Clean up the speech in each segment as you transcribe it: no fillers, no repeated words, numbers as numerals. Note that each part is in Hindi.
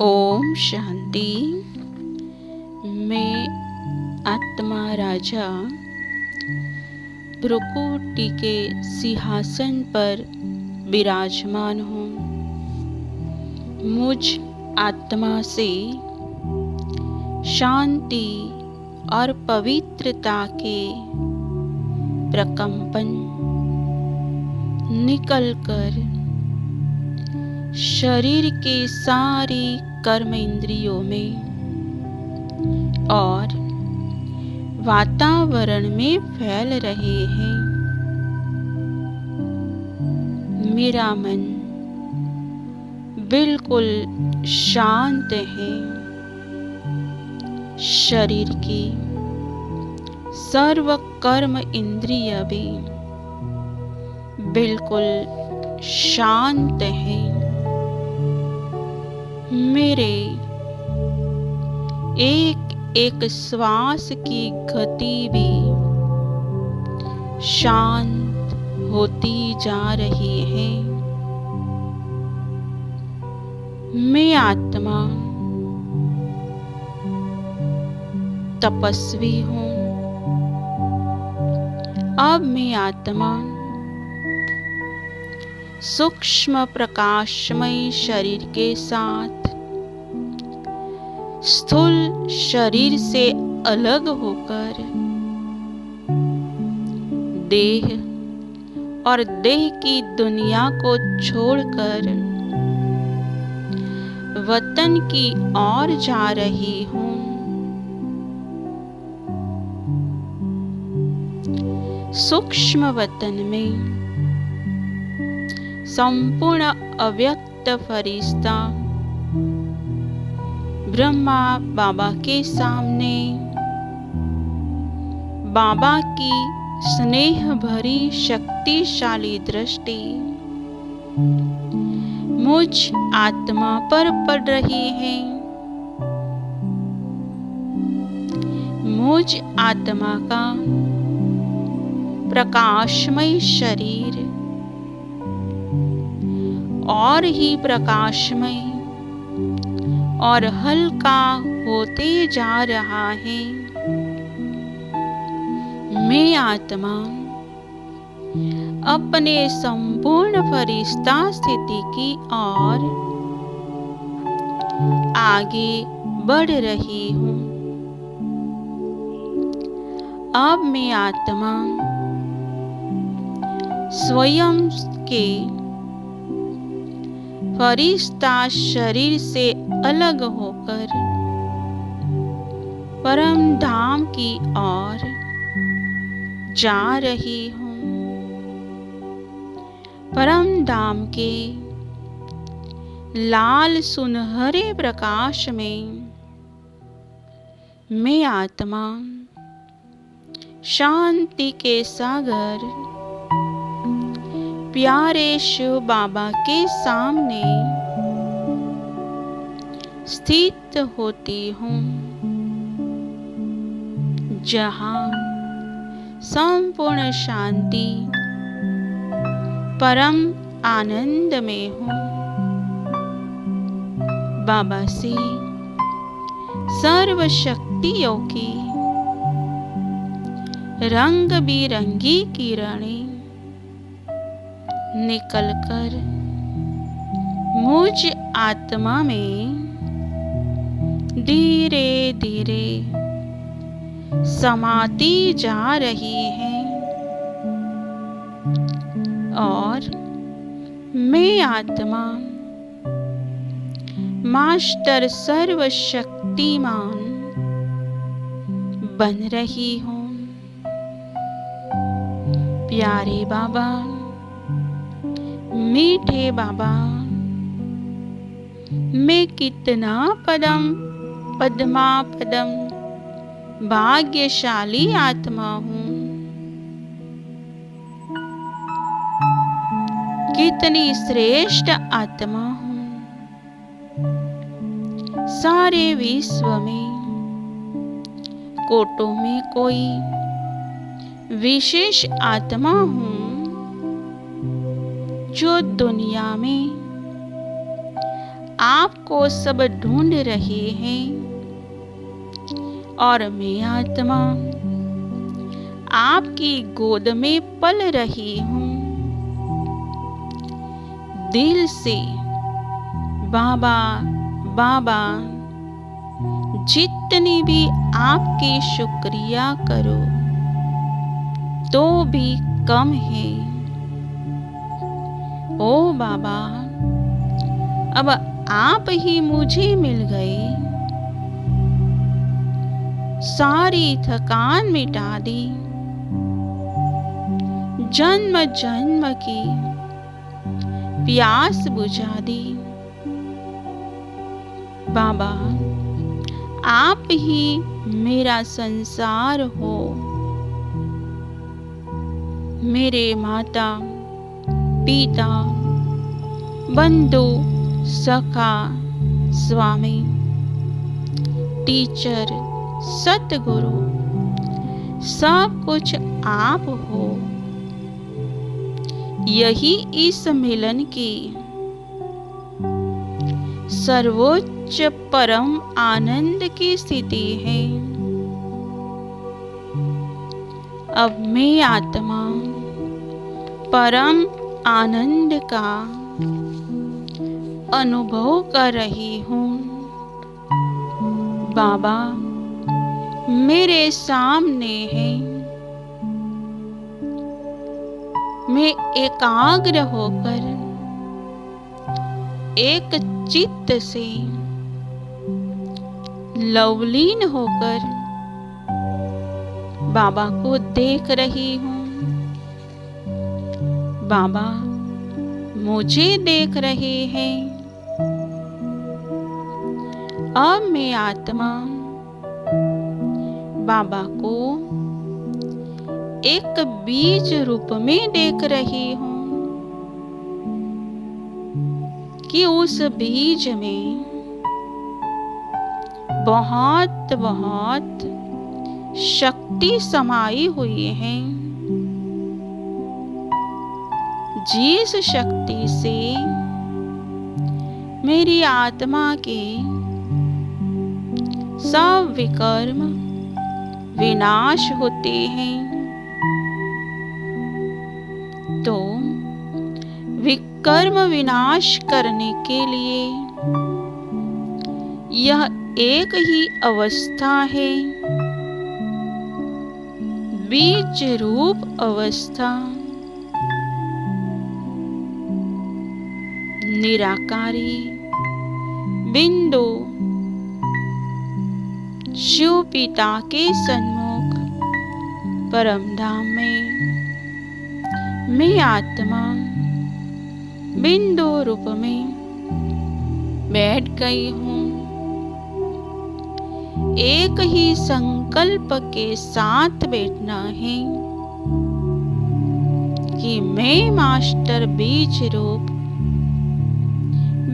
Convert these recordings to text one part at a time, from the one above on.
ओम शांति। मैं आत्मा राजा भ्रुकुटी के सिंहासन पर विराजमान हूँ। मुझ आत्मा से शांति और पवित्रता के प्रकंपन निकलकर शरीर के सारे कर्म इंद्रियों में और वातावरण में फैल रहे हैं। मेरा मन बिल्कुल शांत है। शरीर की सर्व कर्म इंद्रिय भी बिल्कुल शांत है। मेरे एक एक श्वास की गति भी शांत होती जा रही है। मैं आत्मा तपस्वी हूँ। अब मैं आत्मा सूक्ष्म प्रकाशमय शरीर के साथ स्थूल शरीर से अलग होकर देह और देह की दुनिया को छोड़कर वतन की ओर जा रही हूँ। सूक्ष्म वतन में संपूर्ण अव्यक्त फरिश्ता ब्रह्मा बाबा के सामने बाबा की स्नेह भरी शक्तिशाली दृष्टि मुझ आत्मा पर पड़ रही है। मुझ आत्मा का प्रकाशमय शरीर और ही प्रकाशमय और हल्का होते जा रहा है। मैं आत्मा अपने संपूर्ण फरिश्ता स्थिति की ओर आगे बढ़ रही हूँ। अब मैं आत्मा स्वयं के फरिश्ता शरीर से अलग होकर परम धाम की ओर जा रही हूँ। परम धाम के लाल सुनहरे प्रकाश में मैं आत्मा शांति के सागर प्यारे शिव बाबा के सामने स्थित होती हूँ, जहाँ संपूर्ण शांति परम आनंद में हूँ। बाबा से सर्व शक्तियों की रंग बिरंगी किरणें निकलकर मुझ आत्मा में धीरे धीरे समाती जा रही है और मैं आत्मा मास्टर सर्वशक्तिमान बन रही हूँ। प्यारे बाबा, मीठे बाबा, मैं कितना पद्मा पदम भाग्यशाली आत्मा हूँ। कितनी श्रेष्ठ आत्मा हूँ। सारे विश्व में कोटों में कोई विशेष आत्मा हूँ जो दुनिया में आपको सब ढूंढ रहे हैं और मैं आत्मा आपकी गोद में पल रही हूँ। दिल से बाबा बाबा जितनी भी आपकी शुक्रिया करो तो भी कम है। ओ बाबा, अब आप ही मुझे मिल गए। सारी थकान मिटा दी, जन्म जन्म की प्यास बुझा दी। बाबा, आप ही मेरा संसार हो। मेरे माता पिता बंधु सखा स्वामी टीचर सतगुरु सब कुछ आप हो। यही इस मिलन की सर्वोच्च परम आनंद की स्थिति है। अब मैं आत्मा परम आनंद का अनुभव कर रही हूँ। बाबा मेरे सामने है। मैं एकाग्र होकर एक चित्त से लवलीन होकर बाबा को देख रही हूँ। बाबा मुझे देख रहे हैं। अब मैं आत्मा बाबा को एक बीज रूप में देख रही हूँ कि उस बीज में बहुत बहुत शक्ति समाई हुई है। जिस शक्ति से मेरी आत्मा के सब विकर्म विनाश होते हैं, तो विकर्म विनाश करने के लिए यह एक ही अवस्था है, बीज रूप अवस्था। निराकारी बिंदु शिव पिता के सन्मुख परम धाम में मैं आत्मा बिंदु रूप में बैठ गई हूँ। एक ही संकल्प के साथ बैठना है कि मैं मास्टर बीज रूप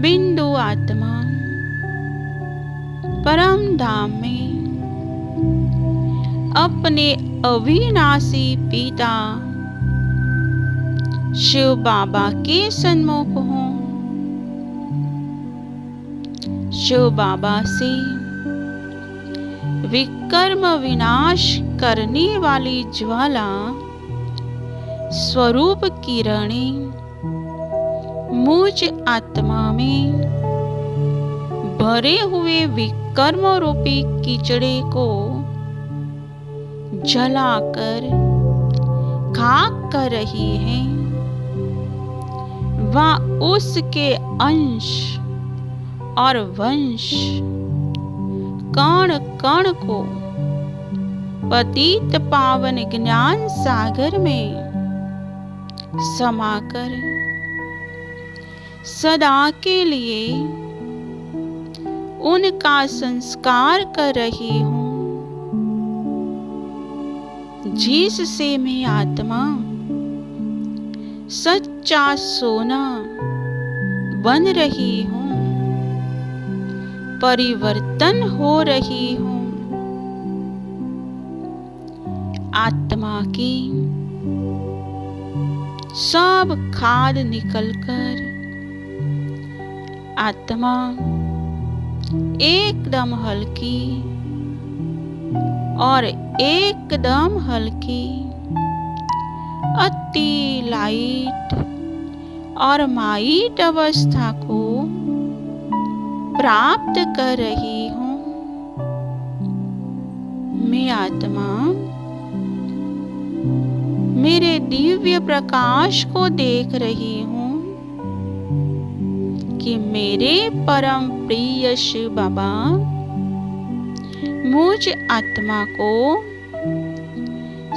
बिंदु आत्मा परम धाम में अपने अविनाशी पिता शिव बाबा के सन्मुख हूँ। शिव बाबा से विकर्म विनाश करने वाली ज्वाला स्वरूप किरणें मुझ आत्मा में भरे हुए विकर्म रूपी कीचड़े को जलाकर खाक कर रही है। वह उसके अंश और वंश कण कण को पतित पावन ज्ञान सागर में समाकर सदा के लिए उनका संस्कार कर रही हूँ। जिससे मैं आत्मा सच्चा सोना बन रही हूँ, परिवर्तन हो रही हूँ। आत्मा की सब खाद निकलकर आत्मा एकदम हल्की और एकदम हल्की, अति लाइट और माइट अवस्था को प्राप्त कर रही हूँ। मैं आत्मा मेरे दिव्य प्रकाश को देख रही हूँ कि मेरे परम प्रिय शिव बाबा मुझ आत्मा को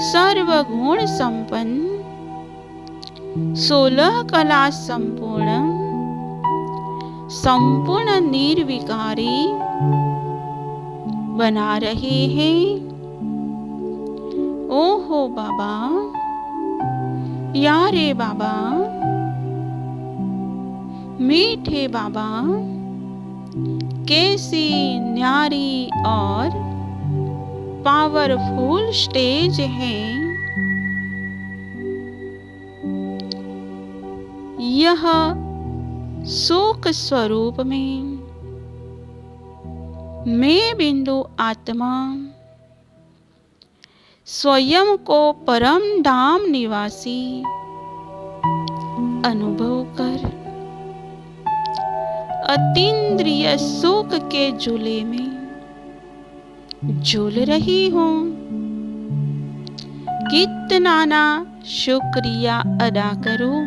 सर्वगुण संपन्न, 16 कला संपूर्ण, संपूर्ण निर्विकारी बना रहे हैं। ओहो बाबा, यारे बाबा, मीठे बाबा, कैसी न्यारी और पावरफुल स्टेज है। यह सुख स्वरूप में मैं बिंदु आत्मा स्वयं को परम धाम निवासी अनुभव कर अतीन्द्रिय सुख के झूले में झूल रही हूँ। कितना ना शुक्रिया अदा करूं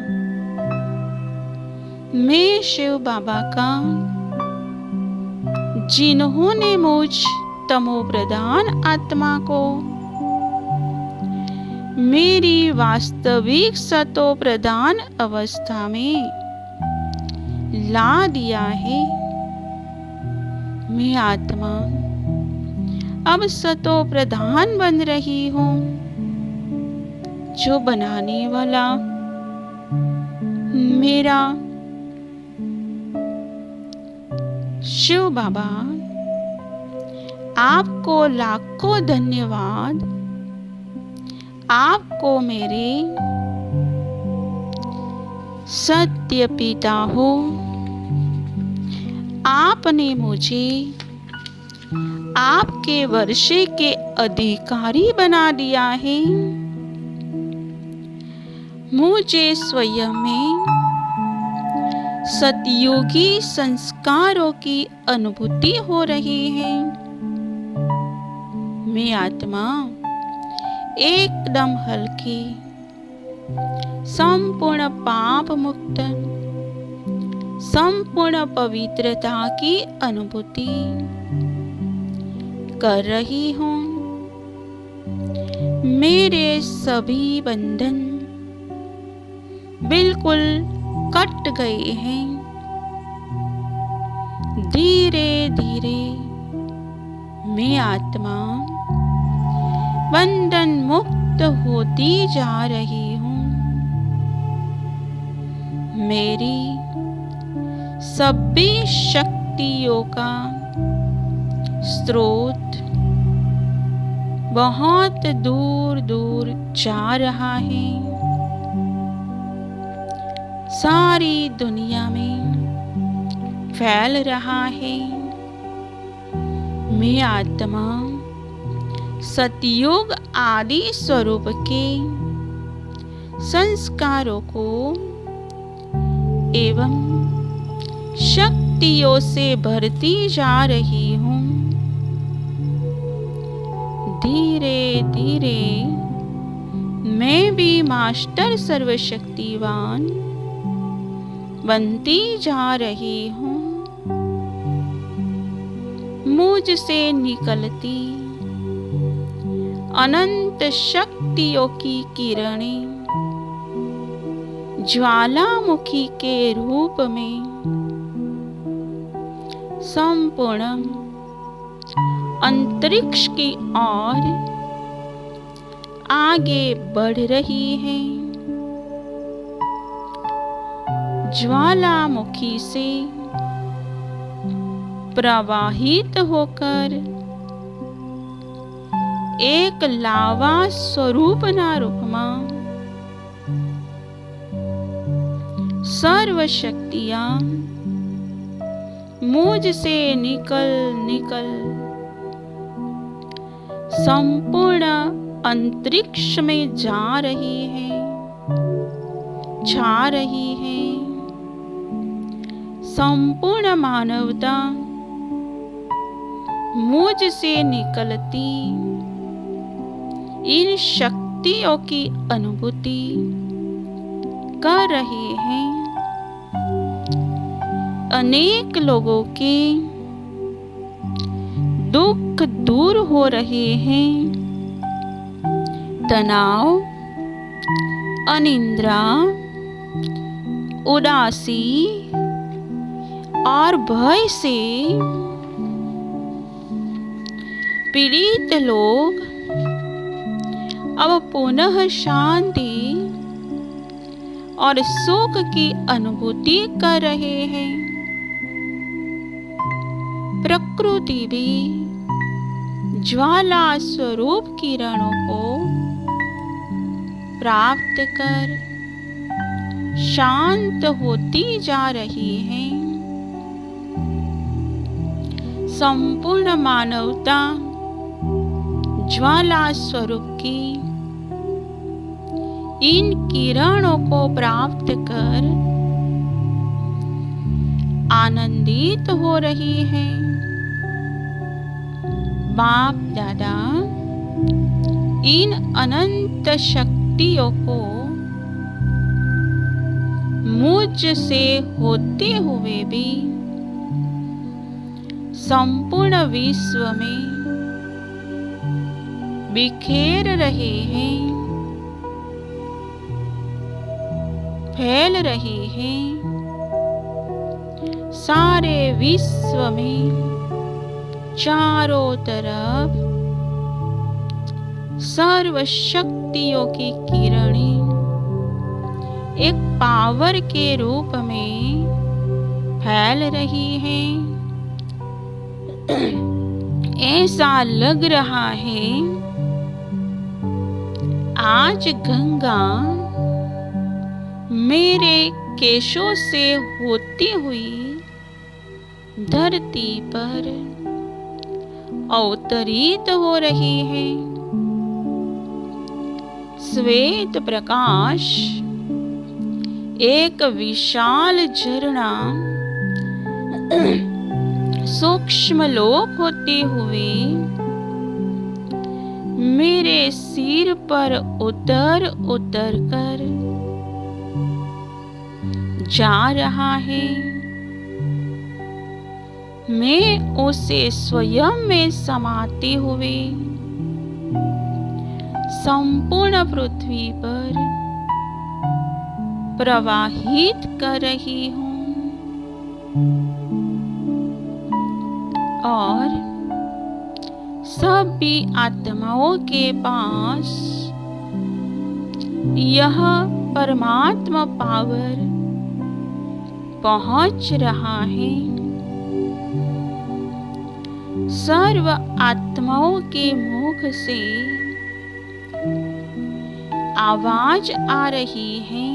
मैं शिव बाबा का, जिन्होंने मुझ तमो प्रधान आत्मा को मेरी वास्तविक सतो प्रधान अवस्था में ला दिया है। मैं आत्मा अब सतो प्रधान बन रही हूँ, जो बनाने वाला मेरा शिव बाबा, आपको लाखों धन्यवाद। आपको मेरे सत्य पिता हो, आपने मुझे आपके वर्षे के अधिकारी बना दिया है। मुझे स्वयं में सतयुगी संस्कारों की अनुभूति हो रही है। मैं आत्मा एकदम हल्की, संपूर्ण पाप मुक्त, संपूर्ण पवित्रता की अनुभूति कर रही हूँ। मेरे सभी बंधन बिल्कुल कट गए हैं। धीरे धीरे मैं आत्मा बंधन मुक्त होती जा रही हूँ। मेरी सभी शक्तियों का स्रोत बहुत दूर दूर जा रहा है। सारी दुनिया में फैल रहा है। मैं आत्मा सतयुग आदि स्वरूप के संस्कारों को एवं शक्तियों से भरती जा रही हूँ। धीरे धीरे मैं भी मास्टर सर्वशक्तिवान बनती जा रही हूँ। मुझसे निकलती अनंत शक्तियों की किरणें ज्वालामुखी के रूप में संपूर्ण अंतरिक्ष की ओर आगे बढ़ रही है। ज्वालामुखी से प्रवाहित होकर एक लावा स्वरूप नारुपमा सर्व शक्तियां मुझ से निकल निकल संपूर्ण अंतरिक्ष में जा रही है, छा रही है। संपूर्ण मानवता मुझ से निकलती इन शक्तियों की अनुभूति कर रहे हैं। अनेक लोगों के दुख दूर हो रहे हैं। तनाव, अनिद्रा, उदासी और भय से पीड़ित लोग अब पुनः शांति और सुख की अनुभूति कर रहे हैं। प्रकृति भी ज्वाला स्वरूप किरणों को प्राप्त कर शांत होती जा रही है। संपूर्ण मानवता ज्वाला स्वरूप की इन किरणों को प्राप्त कर आनंदित हो रही है। बाप दादा इन अनंत शक्तियों को मुझ से होते हुए भी संपूर्ण विश्व में बिखेर रहे हैं, फैल रहे हैं। सारे विश्व में चारों तरफ सर्व शक्तियों की किरणें एक पावर के रूप में फैल रही हैं। ऐसा लग रहा है आज गंगा मेरे केशों से होती हुई धरती पर अवतरित हो रही है। श्वेत प्रकाश एक विशाल झरना सूक्ष्म लोक होते हुए मेरे सिर पर उतर उतर कर जा रहा है। मैं उसे स्वयं में समाते हुए संपूर्ण पृथ्वी पर प्रवाहित कर रही हूँ और सभी आत्माओं के पास यह परमात्मा पावर पहुंच रहा है। सर्व आत्माओं के मुख से आवाज आ रही है,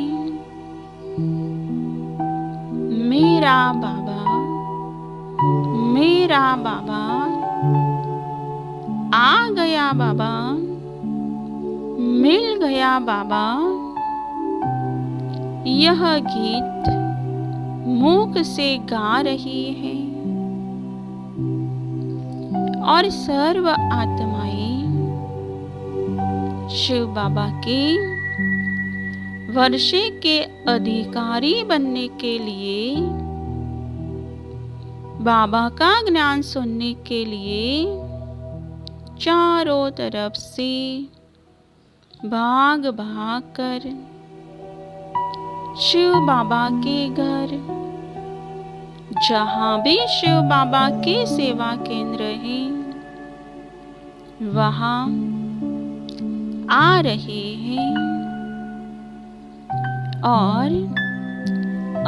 मेरा बाबा, मेरा बाबा आ गया, बाबा मिल गया, बाबा। यह गीत मुख से गा रही है और सर्व आत्माएं शिव बाबा के वर्षे के अधिकारी बनने के लिए, बाबा का ज्ञान सुनने के लिए चारों तरफ से भाग भाग कर शिव बाबा के घर, जहाँ भी शिव बाबा के सेवा केंद्र है, वहाँ आ रहे हैं और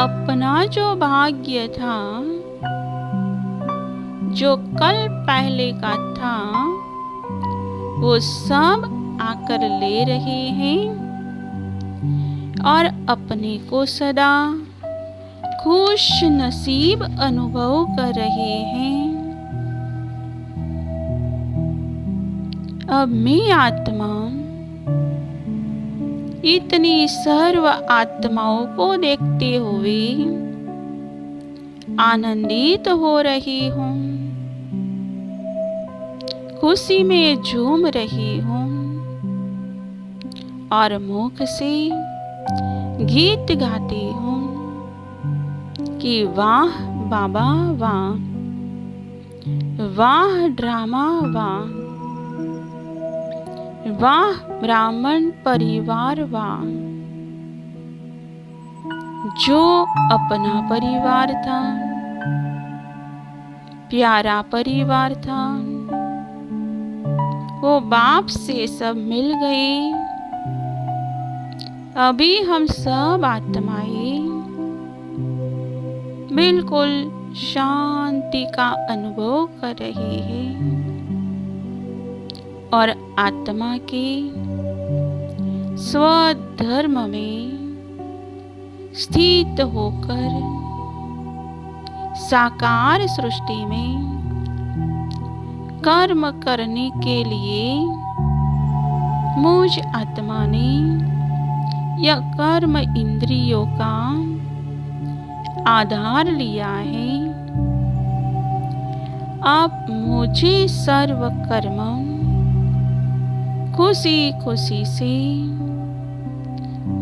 अपना जो भाग्य था, जो कल पहले का था, वो सब आकर ले रहे हैं और अपने को सदा खुश नसीब अनुभव कर रहे हैं। अब मैं आत्मा इतनी सर्व आत्माओं को देखते हुए आनंदित हो रही हूँ, खुशी में झूम रही हूँ और मुख से गीत गाती हूँ कि वाह बाबा वाह, वाह ड्रामा वाह, वाह ब्राह्मण परिवार वाह। जो अपना परिवार था, प्यारा परिवार था, वो बाप से सब मिल गए। अभी हम सब आत्माएं बिल्कुल शांति का अनुभव कर रहे हैं और आत्मा के स्वधर्म में स्थित होकर साकार सृष्टि में कर्म करने के लिए मुझ आत्मा ने यह कर्म इंद्रियों का आधार लिया है। अब मुझे सर्व कर्म खुशी खुशी से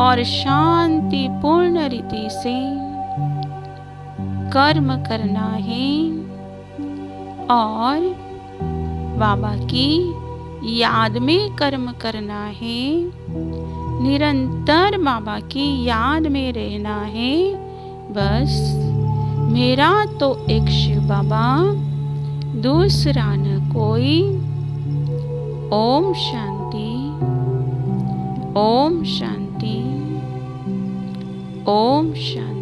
और शांति पूर्ण रीति से कर्म करना है और बाबा की याद में कर्म करना है। निरंतर बाबा की याद में रहना है। बस मेरा तो एक शिव बाबा, दूसरा न कोई। ओम शांति, ओम शांति, ओम शांति।